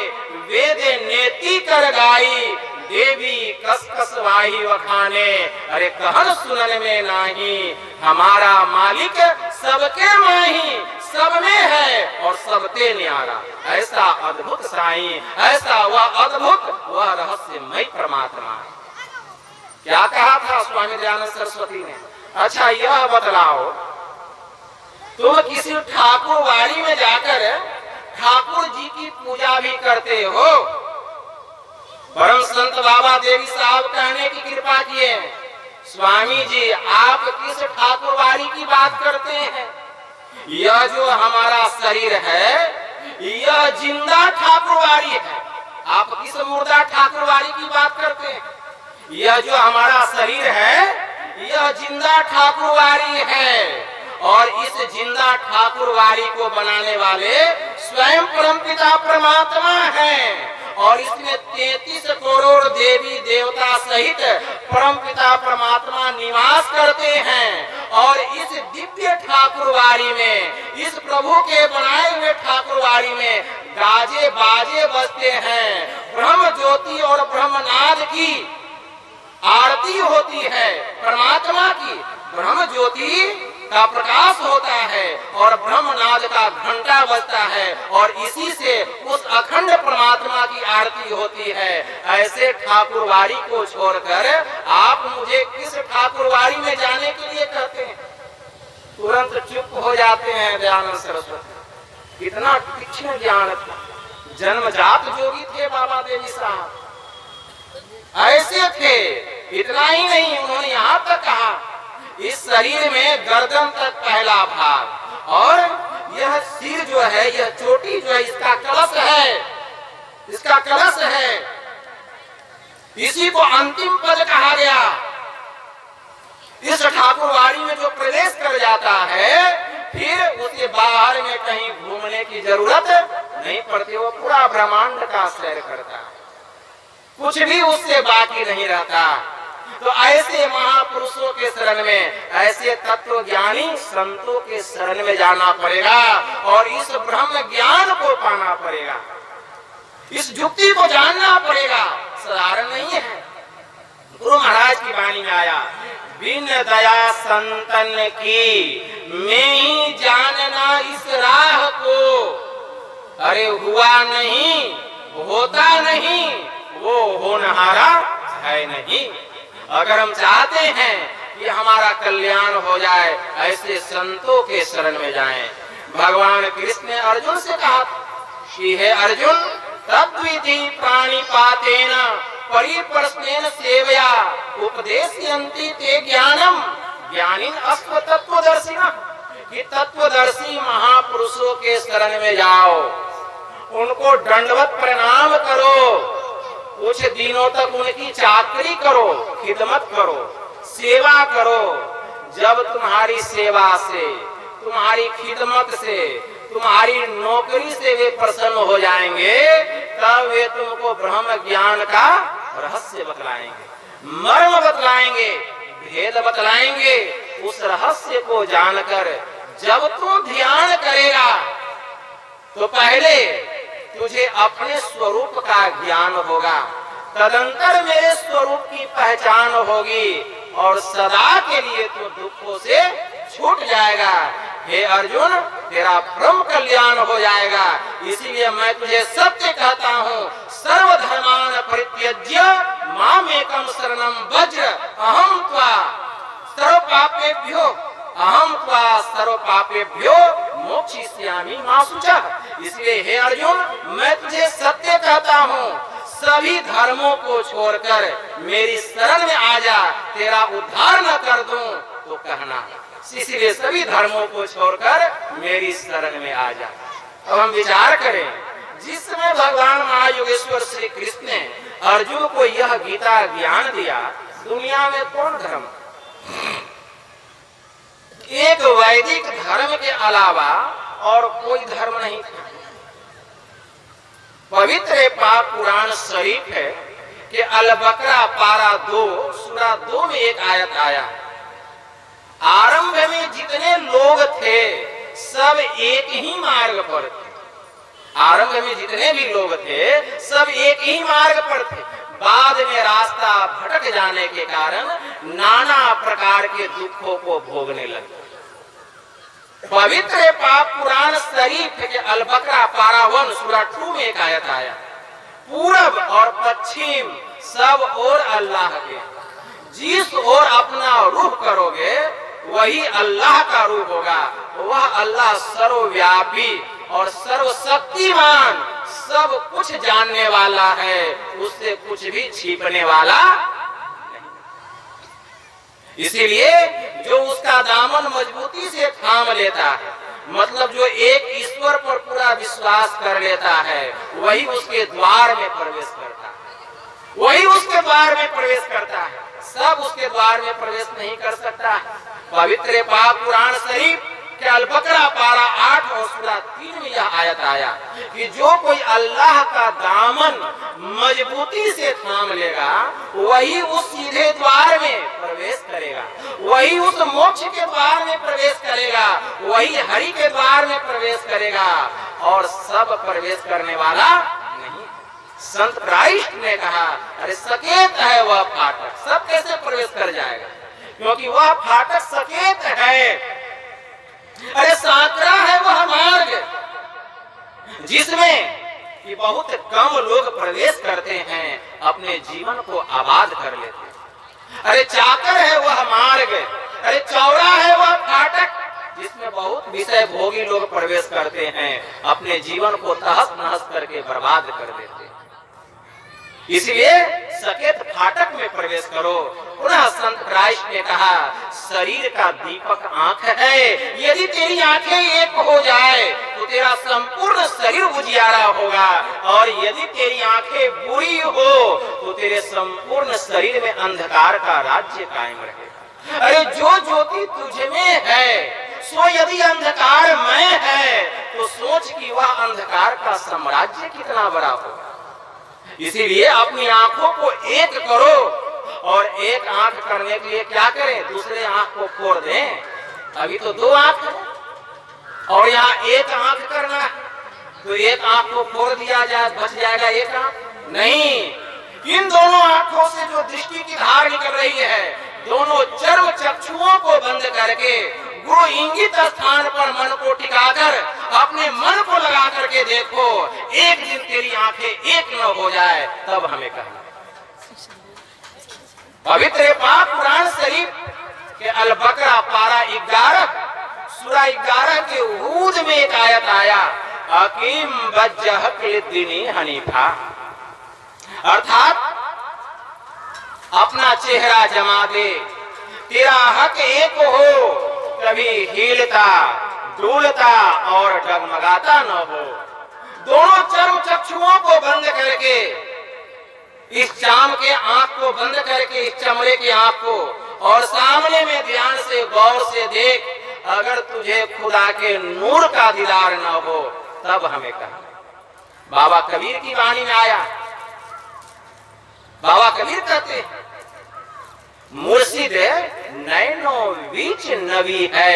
वेद नेति कर गाई, देवी कस कस वाही वखाने, अरे कहन सुनन में नाही, हमारा मालिक सबके माही, सब में है और सबते न्यारा, ऐसा अद्भुत साईं, ऐसा वह अद्भुत, वह रहस्यमय परमात्मा। क्या कहा था स्वामी दयानंद सरस्वती ने, अच्छा यह बतलाओ, तुम किसी ठाकुर वाड़ी में जाकर ठाकुर जी की पूजा भी करते हो। परम संत बाबा देवी साहब कहने की कृपा किए, स्वामी जी आप किस ठाकुरवाड़ी की बात करते हैं, यह जो हमारा शरीर है यह जिंदा ठाकुरवाड़ी है, आप किस मुर्दा ठाकुरवाड़ी की बात करते हैं। यह जो हमारा शरीर है यह जिंदा ठाकुरवाड़ी है, और इस जिंदा ठाकुरवाड़ी को बनाने वाले स्वयं परमपिता परमात्मा हैं, और इसमें 33 करोड़ देवी देवता सहित परमपिता परमात्मा निवास करते हैं। और इस दिव्य ठाकुरवाड़ी में, इस प्रभु के बनाए हुए ठाकुरवाड़ी में गाजे बाजे बजते हैं, ब्रह्म ज्योति और ब्रह्मनाद की आरती होती है, परमात्मा की ब्रह्म ज्योति का प्रकाश होता है और ब्रह्मनाद का घंटा बजता है, और इसी से उस अखंड परमात्मा की आरती होती है। ऐसे ठाकुरवाड़ी को छोड़कर आप मुझे किस ठाकुरवाड़ी में जाने के लिए कहते हैं। तुरंत चुप हो जाते हैं दयानंद सरस्वती। कितना तीक्ष्ण ज्ञान था, जन्मजात जोगी थे बाबा देवी साहब, ऐसे थे। इतना ही नहीं, उन्होंने यहाँ तक कहा, इस शरीर में गर्दन तक पहला भाग, और यह सिर जो है, यह चोटी जो है, इसका कलश है, इसका कलश है, इसी को अंतिम पद कहा गया। इस ठाकुरवाड़ी में जो प्रवेश कर जाता है, फिर उसे बाहर में कहीं घूमने की जरूरत नहीं पड़ती, वो पूरा ब्रह्मांड का सैर करता है, कुछ भी उससे बाकी नहीं रहता। तो ऐसे महापुरुषों के शरण में, ऐसे तत्व ज्ञानी संतों के शरण में जाना पड़ेगा, और इस ब्रह्म ज्ञान को पाना पड़ेगा, इस युक्ति को जानना पड़ेगा, साधारण नहीं है। गुरु महाराज की वाणी में आया, बिन दया संतन की मैं ही जानना इस राह को, अरे हुआ नहीं होता नहीं, वो होनहारा है नहीं। अगर हम चाहते हैं कि हमारा कल्याण हो जाए, ऐसे संतों के शरण में जाएं। भगवान कृष्ण ने अर्जुन से कहा कि हे अर्जुन, तद्विधि प्राणिपातेन परिप्रश्नेन सेवया उपदेशयन्ति ते ज्ञानम ज्ञानिन अस्व तत्वदर्शिनः, कि तत्वदर्शी महापुरुषों के शरण में जाओ, उनको दंडवत प्रणाम करो, कुछ दिनों तक उनकी चाकरी करो, खिदमत करो, सेवा करो। जब तुम्हारी सेवा से, तुम्हारी खिदमत से, तुम्हारी नौकरी से वे प्रसन्न हो जाएंगे, तब वे तुमको ब्रह्म ज्ञान का रहस्य बतलाएंगे, मर्म बतलाएंगे, भेद बतलाएंगे। उस रहस्य को जानकर जब तू ध्यान करेगा तो पहले तुझे अपने स्वरूप का ज्ञान होगा, तदंतर मेरे स्वरूप की पहचान होगी और सदा के लिए तू दुखों से छूट जाएगा। हे अर्जुन, तेरा परम कल्याण हो जाएगा। इसीलिए मैं तुझे सत्य कहता हूँ, सर्वधर्मान परित्यज्य मामेकं शरणं व्रज, अहम त्वा सर्वपापेभ्यो मोक्षयिष्यामि मा शुचः। इसलिए हे अर्जुन, मैं तुझे सत्य कहता हूँ, सभी धर्मों को छोड़कर मेरी शरण में आ जा, तेरा उद्धार न कर दूं तो कहना। इसलिए सभी धर्मों को छोड़कर मेरी शरण में आ जा। अब हम विचार करें, जिसमें भगवान महायोगेश्वर श्री कृष्ण ने अर्जुन को यह गीता ज्ञान दिया, दुनिया में कौन धर्म? एक वैदिक धर्म के अलावा और कोई धर्म नहीं था। पवित्र पाक पुराण शरीफ है कि अल बकरा पारा 2 सूरा 2 में एक आयत आया, आरंभ में जितने लोग थे सब एक ही मार्ग पर थे। आरंभ में जितने भी लोग थे सब एक ही मार्ग पर थे। बाद में रास्ता भटक जाने के कारण नाना प्रकार के दुखों को भोगने लगे। पवित्र पाक पुराण शरीफ के अल बकरा पारा 1 सूरा 2 में एक आयत आया, पूरब और पश्चिम सब और अल्लाह के, जिस ओर अपना रुख करोगे वही अल्लाह का रूप होगा। वह अल्लाह सर्वव्यापी और सर्वशक्तिमान, सब कुछ जानने वाला है, उससे कुछ भी छिपने वाला नहीं। इसीलिए जो उसका दामन मजबूती से थाम लेता है, मतलब जो एक ईश्वर पर पूरा विश्वास कर लेता है, वही उसके द्वार में प्रवेश करता है, वही उसके द्वार में प्रवेश करता है। सब उसके द्वार में प्रवेश नहीं कर सकता है। पवित्र पाक पुराण शरीफ के अल बकरा पारा 8 और सूरा 3 में यह आयत आया कि जो कोई अल्लाह का दामन मजबूती से थाम लेगा, वही उस सीधे द्वार में प्रवेश करेगा, वही उस मोक्ष के द्वार में प्रवेश करेगा, वही हरि के द्वार में प्रवेश करेगा, और सब प्रवेश करने वाला नहीं। संत क्राइस्ट ने कहा, अरे सकेत है वह फाटक, सब कैसे प्रवेश कर जाएगा, क्योंकि वह फाटक सकेत है। अरे सांकरा है वह मार्ग जिसमें कि बहुत कम लोग प्रवेश करते हैं, अपने जीवन को आबाद कर लेते हैं। अरे चाकर है वह मार्ग, अरे चौड़ा है वह फाटक जिसमें बहुत विषय भोगी लोग प्रवेश करते हैं, अपने जीवन को तहस नहस करके बर्बाद कर देते हैं। इसलिए सकेत फाटक में प्रवेश करो। पुनः संत क्राइस्ट ने कहा, शरीर का दीपक आंख है, यदि तेरी आंखें एक हो जाए तो तेरा संपूर्ण शरीर उजियारा होगा, और यदि तेरी आंखें बुरी हो तो तेरे संपूर्ण शरीर में अंधकार का राज्य कायम रहेगा। अरे जो ज्योति तुझ में है, सो यदि अंधकार में है, तो सोच कि वह अंधकार का साम्राज्य कितना बड़ा होगा। इसीलिए अपनी आंखों को एक करो, और एक आंख करने के लिए क्या करें, दूसरे आंख को फोड़ दें। अभी तो 2 आंख है और यहाँ एक आंख करना है, तो एक आंख को फोड़ दिया जाए, बच जाएगा एक आंख? नहीं, इन दोनों आंखों से जो दृष्टि की धार निकल रही है, दोनों चर्म चक्षुओं को बंद करके गुरु इंगित स्थान पर मन को टिकाकर अपने मन को लगा करके देखो, एक दिन तेरी आंखें एक न हो जाए, तब हमें कहना। पवित्र पाक पुराण शरीफ कि अल बकरा पारा 11 सूरा 11 के हूद में एक आयत आया, अकीम वज्हक लिद्दीनी हनीफा, अर्थात अपना चेहरा जमा दे, तेरा हक एक हो, कभी हिलता डूलता और डगमगाता न हो। दोनों चर्म चक्षुओं को बंद करके, इस चाम के आंख को बंद करके, इस चमड़े की आंख को, और सामने में ध्यान से गौर से देख, अगर तुझे खुदा के नूर का दीदार न हो तब हमें कहा। बाबा कबीर की वाणी में आया, बाबा कबीर कहते हैं, मुर्शिद नैनो बीच नबी है,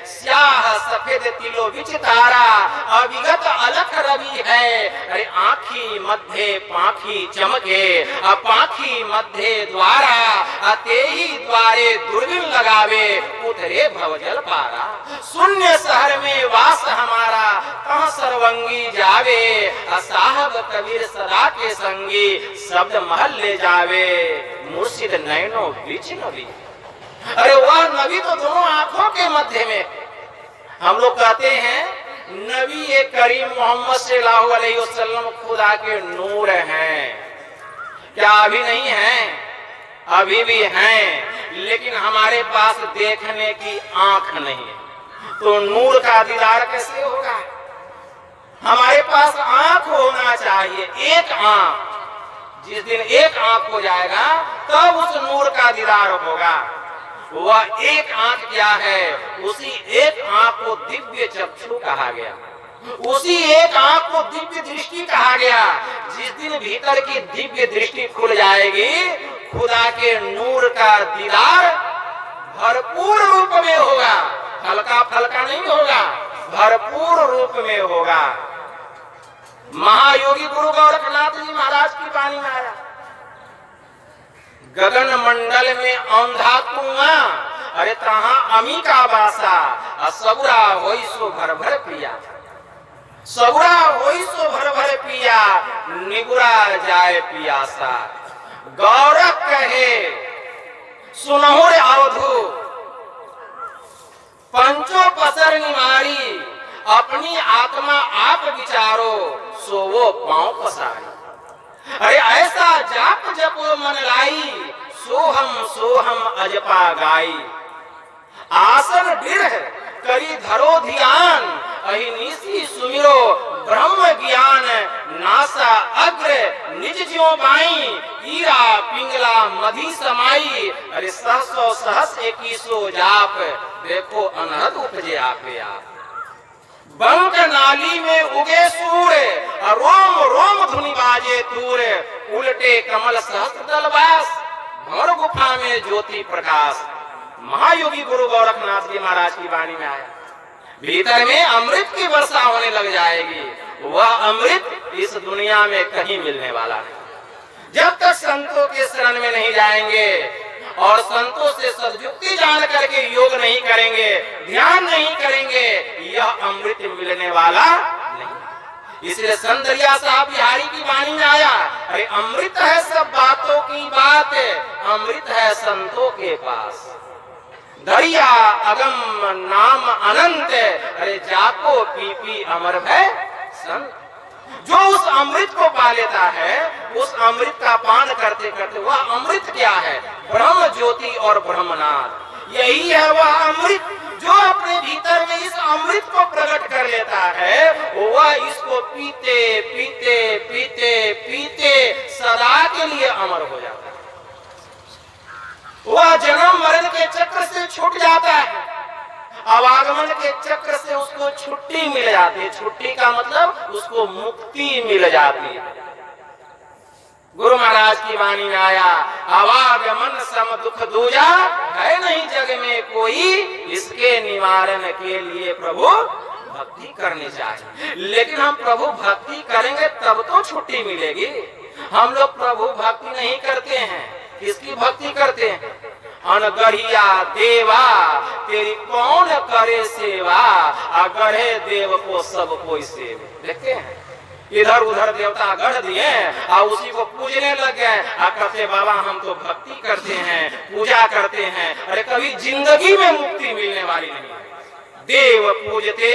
स्याह सफेद तिलो बिच तारा, अविगत अलख रवि है। अरे आँखी मध्य पाखी चमके, पाखी मध्य द्वारा, तेही द्वारे दुर्बिन लगावे, उतरे भवजल पारा। शून्य शहर में वास हमारा, कहाँ सर्वंगी जावे, साहब कबीर सदा के संगी, शब्द महल ले जावे। मुर्शिद नैनो बीच नबी, अरे वह नबी तो दोनों आंखों के मध्य में। हम लोग कहते हैं नबी ये करीम मोहम्मद सल्लल्लाहु अलैहि वसल्लम खुदा के नूर हैं। क्या अभी नहीं हैं? अभी भी हैं, लेकिन हमारे पास देखने की आंख नहीं है, तो नूर का दीदार कैसे होगा? हमारे पास आंख होना चाहिए, एक आंख। जिस दिन एक आंख हो जाएगा तब उस नूर का दीदार होगा। वह एक आंख क्या है? उसी एक आंख को दिव्य चक्षु कहा गया, उसी एक आंख को दिव्य दृष्टि कहा गया। जिस दिन भीतर की दिव्य दृष्टि खुल जाएगी, खुदा के नूर का दीदार भरपूर रूप में होगा, हल्का फल्का नहीं होगा, भरपूर रूप में होगा। महायोगी गुरु गोरखनाथ जी महाराज की वाणी में आया, गगन मंडल में औंधा कुआं, अरे तहां अमी का बासा, सबुरा होई सो भर भर पिया, सबुरा होई सो भर भर पिया, निगुरा जाए पियासा। गौरख कहे सुनहुर अवधु, पंचो पसर निवारी, अपनी आत्मा आप विचारो, सो वो पांव पसारी। अरे ऐसा जाप जपो मन लाई, सोहम सोहम अजपा गाई। आसन दृढ़ करी धरो ध्यान, अहिनिसी सुमिरो ब्रह्म ज्ञान। नासा अग्र निज ज्यों बाई, ईरा पिंगला मधी समाई। अरे 100 सहस 21 जाप, देखो अनहद उपजे आपे आप। बंक नाली में उगे सूर, रोम रोम धुनि बाजे तूर। उल्टे कमल सहस्त्र दलवास, भंवर गुफा में ज्योति प्रकाश। महायोगी गुरु गोरखनाथ जी महाराज की वाणी में आया, भीतर में अमृत की वर्षा होने लग जाएगी। वह अमृत इस दुनिया में कहीं मिलने वाला नहीं। जब तक संतों के शरण में नहीं जाएंगे और संतों से सद्युक्ति जान करके योग नहीं करेंगे, ध्यान नहीं करेंगे, यह अमृत मिलने वाला नहीं। इसलिए संदरिया साहब बिहारी की वाणी में आया, अरे अमृत है सब बातों की बात, अमृत है संतों के पास। दरिया अगम नाम अनंत, अरे जाको पी पी अमर है संत। जो उस अमृत को पा लेता है, उस अमृत का पान करते करते, वह अमृत क्या है? ब्रह्म ज्योति और ब्रह्मनाद। यही है वह अमृत जो अपने भीतर में इस अमृत को प्रकट कर लेता है। वह इसको पीते पीते पीते पीते सदा के लिए अमर हो जाता है। वह जन्म मरण के चक्र से छूट जाता है, आवागमन के चक्र से उसको छुट्टी मिल जाती है। छुट्टी का मतलब उसको मुक्ति मिल जाती है। गुरु महाराज की वाणी में आया, आवागमन सम दुख दूजा, है नहीं जग में कोई, इसके निवारण के लिए प्रभु भक्ति करनी चाहिए। लेकिन हम प्रभु भक्ति करेंगे तब तो छुट्टी मिलेगी। हम लोग प्रभु भक्ति नहीं करते हैं। किसकी भक्ति करते हैं? अनगढ़िया देवा तेरी कौन करे सेवा, अगढ़े देव को सब कोई सेव। देखते हैं इधर उधर देवता गढ़ दिए और उसी को पूजने लग गए। कहते बाबा हम तो भक्ति करते हैं, पूजा करते हैं। अरे कभी जिंदगी में मुक्ति मिलने वाली नहीं है। देव पूजते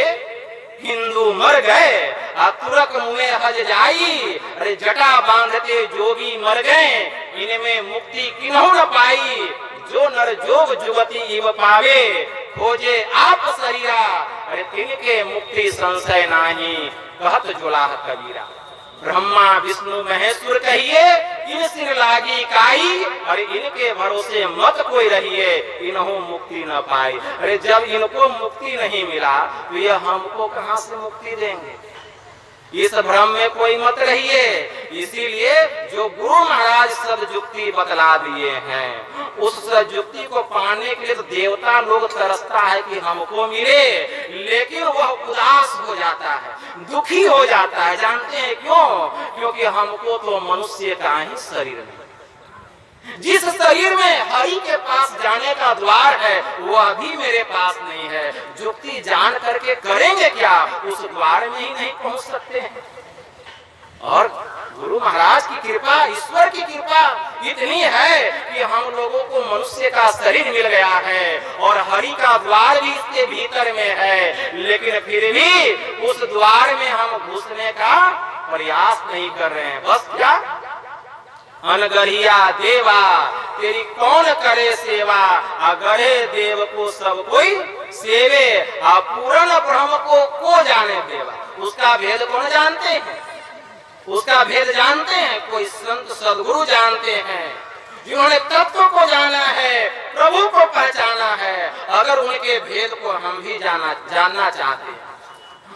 हिंदू मर गए, तुरक मुँह हज जाई। अरे जटा बांधते जोगी मर गए, इनमें मुक्ति किन्हों न पाई। जो नर जोग जुगति इव पावे, खोजे आप शरीरा। अरे तिनके मुक्ति संशय नाही, कहत जोलाह कबीरा। ब्रह्मा विष्णु महेश्वर कहिए, इन सिर लागी काई। अरे इनके भरोसे मत कोई रहिए, इन्हों मुक्ति न पाई। अरे जब इनको मुक्ति नहीं मिला तो ये हमको कहां से मुक्ति देंगे। इस भ्रम में कोई मत रहिए। इसीलिए जो गुरु महाराज सदयुक्ति बतला दिए हैं, उस सदयुक्ति को पाने के लिए तो देवता लोग तरसता है कि हमको मिले, लेकिन वह उदास हो जाता है, दुखी हो जाता है। जानते हैं क्यों? क्योंकि हमको तो मनुष्य का ही शरीर नहीं। जिस शरीर में हरि के पास जाने का द्वार है, वो अभी मेरे पास नहीं है। युक्ति जान करके करेंगे क्या? उस द्वार में ही नहीं पहुंच सकते हैं। और गुरु महाराज की कृपा, ईश्वर की कृपा इतनी है कि हम लोगों को मनुष्य का शरीर मिल गया है और हरि का द्वार भी इसके भीतर में है। लेकिन फिर भी उस द्वार में हम घुसने का प्रयास नहीं कर रहे हैं। बस क्या अनगढ़िया देवा, तेरी कौन करे सेवा। अगढ़े देव को सब कोई सेवे, पूर्ण ब्रह्म को जाने देवा। उसका भेद कौन जानते हैं? उसका भेद जानते हैं कोई संत सदगुरु जानते हैं, जिन्होंने तत्व को जाना है, प्रभु को पहचाना है। अगर उनके भेद को हम भी जानना चाहते हैं,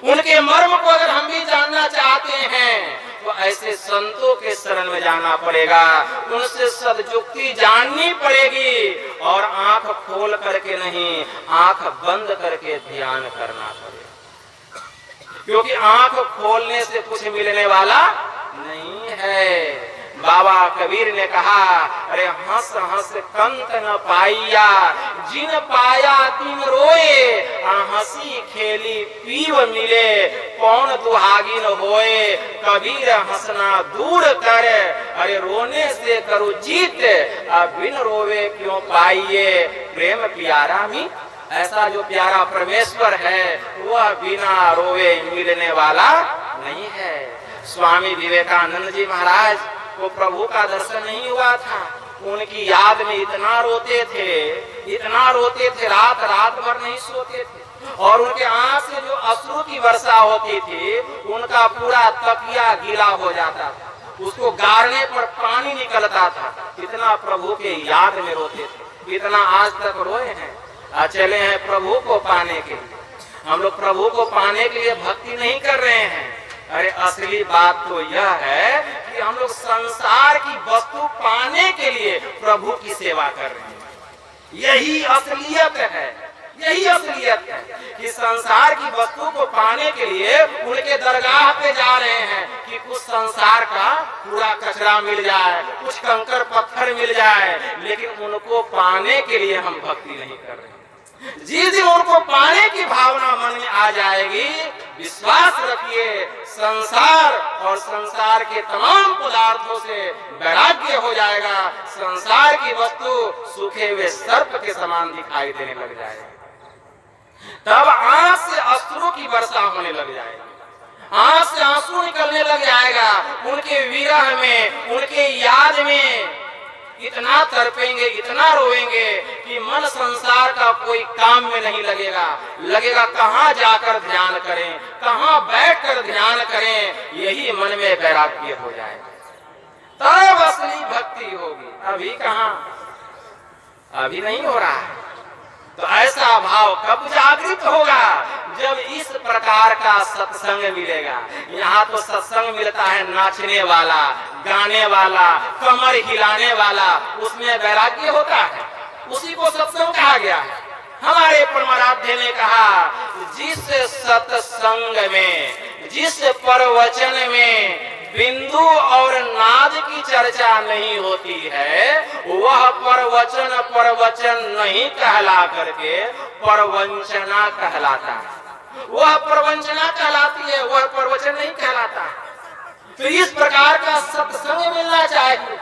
उनके मर्म को अगर हम भी जानना चाहते हैं, तो ऐसे संतों के शरण में जाना पड़ेगा। उनसे सदयुक्ति जाननी पड़ेगी और आंख खोल करके नहीं, आंख बंद करके ध्यान करना पड़ेगा। क्योंकि आंख खोलने से कुछ मिलने वाला नहीं है। बाबा कबीर ने कहा, अरे हंस हंस कंत न पाइया, जिन पाया तिन रोए। हंसी खेली पीव मिले, कौन दुहागिन होए। कबीर हंसना दूर कर, अरे रोने से करो जीत। बिन रोवे क्यों पाइए, प्रेम प्यारा मी। ऐसा जो प्यारा परमेश्वर है वह बिना रोवे मिलने वाला नहीं है। स्वामी विवेकानंद जी महाराज को प्रभु का दर्शन नहीं हुआ था। उनकी याद में इतना रोते थे, रात रात भर नहीं सोते थे। और उनके आंख से जो अश्रु की वर्षा होती थी, उनका पूरा तकिया गीला हो जाता था, उसको गाड़ने पर पानी निकलता था। इतना प्रभु के याद में रोते थे, इतना आज तक रोए हैं। चले हैं प्रभु को पाने के लिए। हम लोग प्रभु को पाने के लिए भक्ति नहीं कर रहे हैं। अरे असली बात तो यह है कि हम लोग संसार की वस्तु पाने के लिए प्रभु की सेवा कर रहे हैं। यही असलियत है, यही असलियत है कि संसार की वस्तु को पाने के लिए उनके दरगाह पे जा रहे हैं कि कुछ संसार का पूरा कचरा मिल जाए, कुछ कंकर पत्थर मिल जाए। लेकिन उनको पाने के लिए हम भक्ति नहीं कर रहे। जिस दिन उनको पाने की भावना मन में आ जाएगी, विश्वास रखिए, संसार और संसार के तमाम पदार्थों से वैराग्य हो जाएगा। संसार की वस्तु सूखे हुए सर्प के समान दिखाई देने लग जाएगी। तब आंख से अश्रु की वर्षा होने लग जाएगी, आंख से आंसू निकलने लग जाएगा। उनके विरह में, उनके याद में इतना तड़पेंगे, इतना रोएंगे कि मन संसार का कोई काम में नहीं लगेगा। कहाँ जाकर ध्यान करें, कहाँ बैठकर ध्यान करें, यही मन में वैराग्य हो जाएगा। तब असली भक्ति होगी। अभी कहाँ, अभी नहीं हो रहा है। तो ऐसा भाव कब जागृत होगा? जब इस प्रकार का सत्संग मिलेगा। यहाँ तो सत्संग मिलता है नाचने वाला, गाने वाला, कमर हिलाने वाला, उसमें वैराग्य होता है, उसी को सत्संग कहा गया है। हमारे परमाराध्य ने कहा, जिस सत्संग में, जिस प्रवचन में बिंदु और नाद की चर्चा नहीं होती है, वह प्रवचन नहीं कहला करके प्रवंचना कहलाता है। वह प्रवंचना कहलाती है, वह प्रवचन नहीं कहलाता। तो इस प्रकार का सत्संग मिलना चाहिए।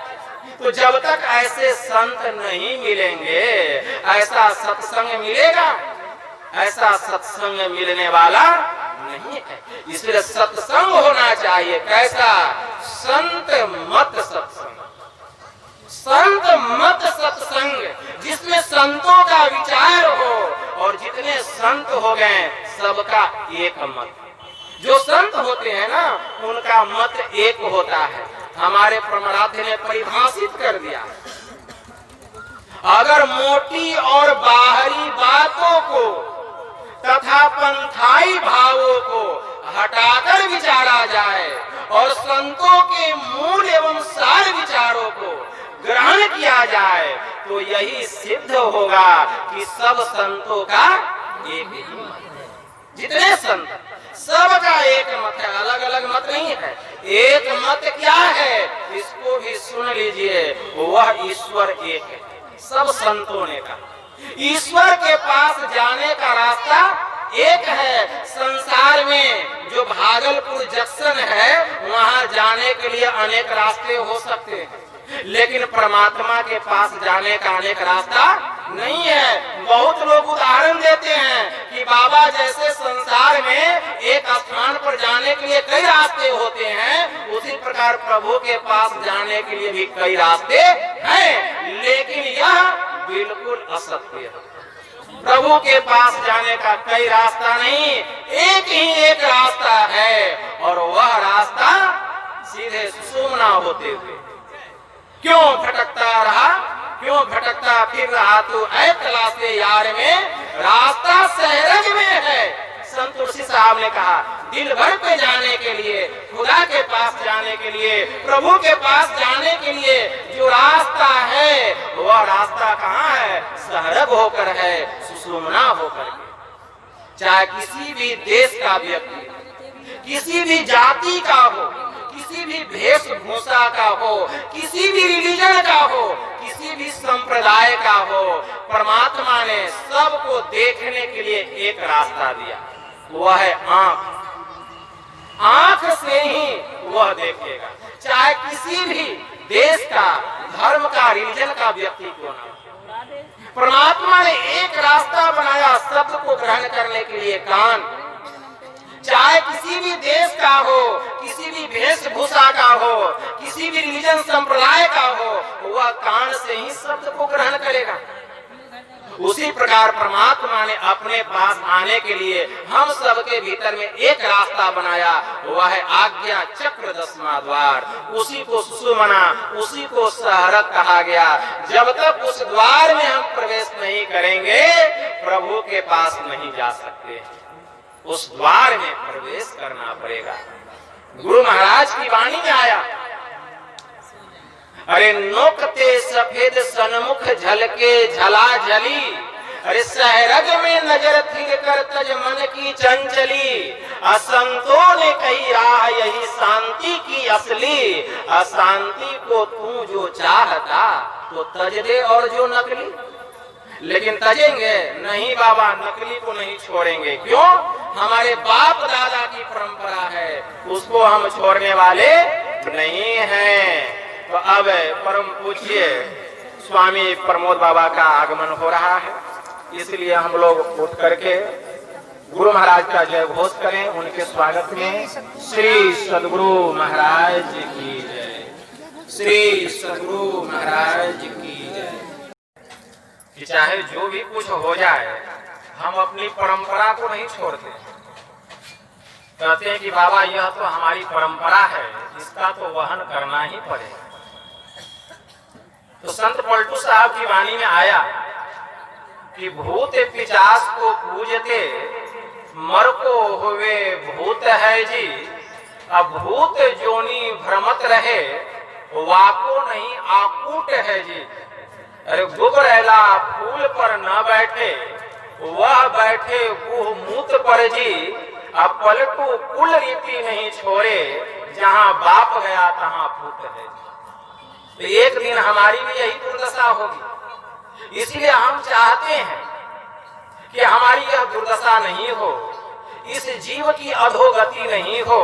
तो जब तक ऐसे संत नहीं मिलेंगे, ऐसा सत्संग मिलेगा? ऐसा सत्संग मिलने वाला नहीं है। इसलिए सत्संग होना चाहिए। कैसा? संत मत सत्संग। संत मत सत्संग जिसमें संतों का विचार हो, और जितने संत हो गए सबका एक मत। जो संत होते हैं ना, उनका मत एक होता है। हमारे परमाराध्य ने परिभाषित कर दिया, अगर मोटी और बाहरी बातों को तथा पंथाई भावों को हटाकर विचारा जाए और संतों के मूल एवं सार विचारों को ग्रहण किया जाए, तो यही सिद्ध होगा कि सब संतों का एक ही मत है। जितने संत सबका एक मत है, अलग अलग मत नहीं है। एक मत क्या है? इसको भी सुन लीजिए, वह ईश्वर एक है। सब संतों ने कहा ईश्वर के पास जाने का रास्ता एक है। संसार में जो भागलपुर जंक्शन है, वहां जाने के लिए अनेक रास्ते हो सकते हैं, लेकिन परमात्मा के पास जाने का अनेक रास्ता नहीं है। बहुत लोग उदाहरण देते हैं कि बाबा जैसे संसार में एक स्थान पर जाने के लिए कई रास्ते होते हैं, उसी प्रकार प्रभु के पास जाने के लिए भी कई रास्ते हैं, लेकिन यह बिल्कुल असत्य है। प्रभु के पास जाने का कई रास्ता नहीं, एक ही एक रास्ता है, और वह रास्ता सीधे सुमना होते हुए। क्यों भटकता रहा, क्यों भटकता फिर रहा तू ऐ तलाशे यार में, रास्ता सहरग में है। संत तुलसी साहब ने कहा, दिल भर पे जाने के लिए, खुदा के पास जाने के लिए, प्रभु के पास जाने के लिए जो रास्ता है, वह रास्ता कहाँ है? सहरग होकर है, सुषुम्ना होकर के। चाहे किसी भी देश का व्यक्ति, किसी भी जाति का हो, किसी भी वेशभूषा का हो, किसी भी रिलीजन का हो, किसी भी संप्रदाय का हो, परमात्मा ने सबको देखने के लिए एक रास्ता दिया, वह है आंख। आंख से ही वह देखेगा, चाहे किसी भी देश का, धर्म का, रिलीजन का व्यक्ति क्यों ना हो। परमात्मा ने एक रास्ता बनाया सबको ग्रहण करने के लिए, कान। चाहे किसी भी देश का हो, किसी भी वेशभूषा का हो, किसी भी रिलीजन संप्रदाय का हो, वह कान से ही शब्द को ग्रहण करेगा। उसी प्रकार परमात्मा ने अपने पास आने के लिए हम सबके भीतर में एक रास्ता बनाया, वह है आज्ञा चक्र 10वां द्वार। उसी को सुषुम्ना, उसी को सहरग कहा गया। जब तक उस द्वार में हम प्रवेश नहीं करेंगे, प्रभु के पास नहीं जा सकते। उस द्वार में प्रवेश करना पड़ेगा। गुरु महाराज की वाणी में आया, अरे नोकते सफेद सन्मुख झलके झला झली, अरे सहरग में नजर थिर कर तज मन की चंचली, असंतों ने कही राह यही शांति की असली, अशांति को तू जो चाहता तो तज दे और जो नकली। लेकिन तजेंगे नहीं बाबा, नकली को नहीं छोड़ेंगे। क्यों? हमारे बाप दादा की परंपरा है, उसको हम छोड़ने वाले नहीं हैं। तो अब परम पूज्य स्वामी प्रमोद बाबा का आगमन हो रहा है, इसलिए हम लोग उठ करके गुरु महाराज का जय घोष करें। उनके स्वागत में श्री सद्गुरु महाराज की जय, श्री सद्गुरु महाराज की जय। कि चाहे जो भी कुछ हो जाए, हम अपनी परंपरा को नहीं छोड़ते। कहते हैं कि बाबा यह तो हमारी परंपरा है, इसका तो वहन करना ही पड़ेगा। तो संत पलटू साहब की वाणी में आया कि भूत पिशाच को पूजते, मर को हुए भूत है जी, अब भूत जोनी भ्रमत रहे, वाको नहीं आकूट है जी। अरे गुबरैला फूल पर न बैठे, वह बैठे गुह मूत पर जी, अब पलटू कुल रीति नहीं छोड़े, जहां बाप गया तहां फूट है। तो एक दिन हमारी भी यही दुर्दशा होगी। इसलिए हम चाहते हैं कि हमारी यह दुर्दशा नहीं हो, इस जीव की अधोगति नहीं हो।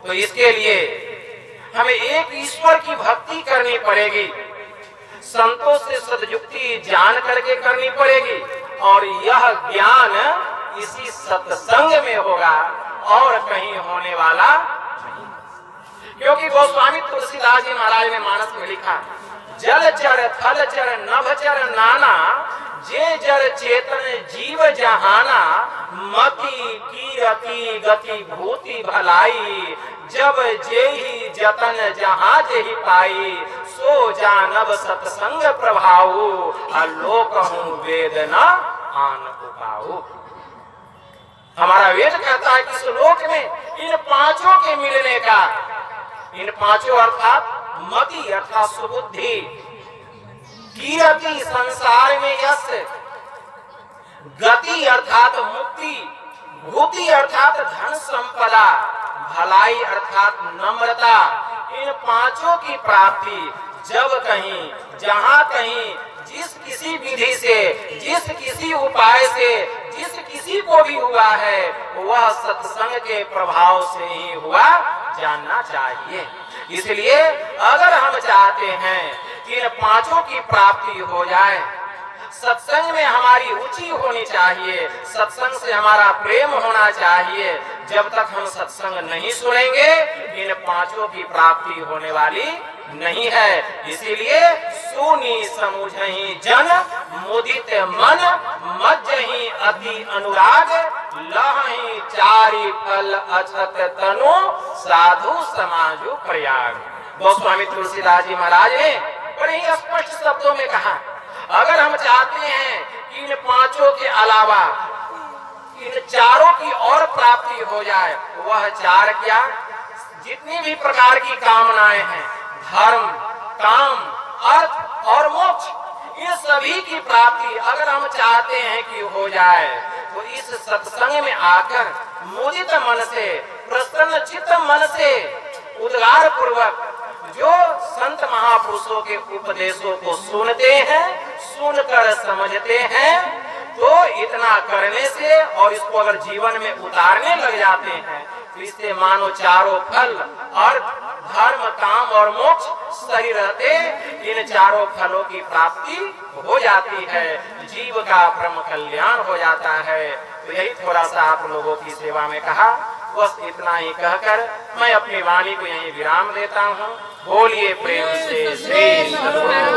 तो इसके लिए हमें एक ईश्वर की भक्ति करनी पड़ेगी, संतों से सदयुक्ति जान करके करनी पड़ेगी, और यह ज्ञान इसी सत्संग में होगा और कहीं होने वाला नहीं। क्योंकि गोस्वामी तुलसीदास जी महाराज ने मानस में लिखा, जल चर थल चर नभ चर नाना, जे जर चेतन जीव जहाना, मति कीरति गति भूति भलाई, जब जेहि जतन जहाँ जेहि पाई, सो जानब सत्संग प्रभाऊ, आलोक हूँ वेद न आन उपाऊ। हमारा वेद कहता है कि इस लोक में इन पांचों के मिलने का, इन पांचों अर्थात मति अर्थात सुबुद्धि, कीरति संसार में यश, गति अर्थात मुक्ति, भूति अर्थात धन संपदा, भलाई अर्थात नम्रता, इन पांचों की प्राप्ति जब कहीं जहां कहीं जिस किसी विधि से, जिस किसी उपाय से, जिस किसी को भी हुआ है, वह सत्संग के प्रभाव से ही हुआ जानना चाहिए। इसलिए अगर हम चाहते हैं कि इन पांचों की प्राप्ति हो जाए, सत्संग में हमारी रुचि होनी चाहिए, सत्संग से हमारा प्रेम होना चाहिए, जब तक हम सत्संग नहीं सुनेंगे इन पांचों की प्राप्ति होने वाली नहीं है। इसीलिए सुनी समुझहि जन, मुदित मन, मज्जहि अति अनुराग, लहहि चारि फल अछत तनु, साधु समाजु प्रयाग। गोस्वामी तुलसीदास जी महाराज ने बड़े ही स्पष्ट शब्दों में कहा, अगर हम चाहते हैं कि इन पांचों के अलावा इन चारों की और प्राप्ति हो जाए, वह चार क्या, जितनी भी प्रकार की कामनाएं हैं, धर्म, काम, अर्थ और मोक्ष, ये सभी की प्राप्ति अगर हम चाहते हैं कि हो जाए, तो इस सत्संग में आकर मुदित मन से, प्रसन्न चित्त मन से, उद्गार पूर्वक जो संत महापुरुषों के उपदेशों को सुनते हैं, सुनकर समझते हैं, तो इतना करने से और इसको अगर जीवन में उतारने लग जाते हैं, तो इससे मानो चारों फल, अर्थ, धर्म, काम और मोक्ष सही रहते, इन चारों फलों की प्राप्ति हो जाती है, जीव का परम कल्याण हो जाता है। तो यही थोड़ा सा आप लोगों की सेवा में कहा, बस इतना ही कहकर मैं अपनी वाणी को यहीं विराम देता हूँ। बोलिए प्रेम से श्री सद्गुरु।